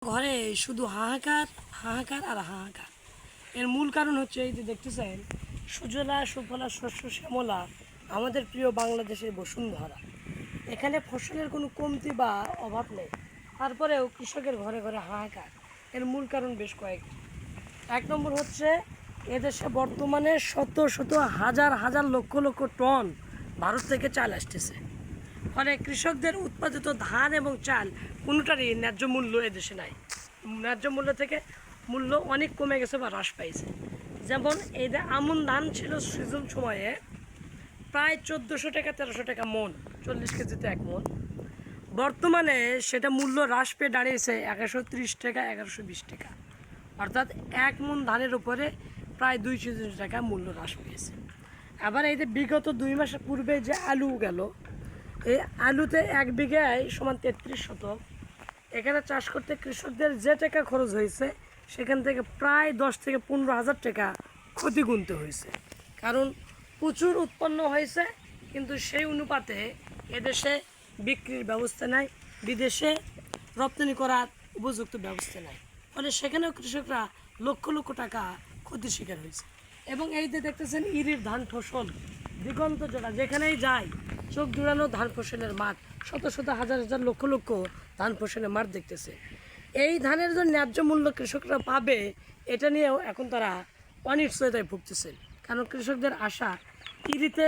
ঘরে শুধু হাহাকার হাহাকার আর হাহাকার। এর মূল কারণ হচ্ছে এই যে দেখতেছেন, সুজলা সুফলা শস্য শ্যামলা আমাদের প্রিয় বাংলাদেশের বসুন্ধরা। এখানে ফসলের কোনো কমতি বা অভাব নেই, তারপরেও কৃষকের ঘরে ঘরে হাহাকার। এর মূল কারণ বেশ কয়েকটি। এক নম্বর হচ্ছে, এদেশে বর্তমানে শত শত হাজার হাজার লক্ষ লক্ষ টন ভারত থেকে চাল আসতেছে। ফলে কৃষকদের উৎপাদিত ধান এবং চাল কোনোটারই ন্যায্য মূল্য এদেশে নাই। ন্যায্য মূল্য থেকে মূল্য অনেক কমে গেছে বা হ্রাস পাইছে। যেমন এই যে আমন ধান ছিল সিজন সময়ে প্রায় 1400 টাকা 1300 টাকা মন, 40 কেজিতে 1 মন। বর্তমানে সেটা মূল্য হ্রাস পেয়ে দাঁড়িয়েছে 1130 টাকা 1120 টাকা, অর্থাৎ 1 মন ধানের উপরে প্রায় 200 টাকা মূল্য হ্রাস পেয়েছে। আবার এই যে বিগত 2 মাসের পূর্বে যে আলু গেল, এই আলুতে 1 বিঘায় সমান 33 শতক। এখানে চাষ করতে কৃষকদের যে টাকা খরচ হয়েছে সেখান থেকে প্রায় 10 থেকে 15 হাজার টাকা ক্ষতি গুনতে হয়েছে। কারণ প্রচুর উৎপন্ন হয়েছে, কিন্তু সেই অনুপাতে এদেশে বিক্রির ব্যবস্থা নাই, বিদেশে রপ্তানি করার উপযুক্ত ব্যবস্থা নাই। ফলে সেখানেও কৃষকরা লক্ষ লক্ষ টাকা ক্ষতির শিকার হয়েছে। এবং এই যে দেখতেছেন ইরির ধান ফসল দিগন্ত জোড়া, যেখানেই যায় চোখ জোড়ানো ধান ফসলের মাঠ, শত শত হাজার হাজার লক্ষ লক্ষ ধান ফসলের মাঠ দেখতেছে। এই ধানের যে ন্যায্য মূল্য কৃষকরা পাবে, এটা নিয়েও এখন তারা অনিশ্চয়তায় ভুগতেছেন। কারণ কৃষকদের আশা ইরিতে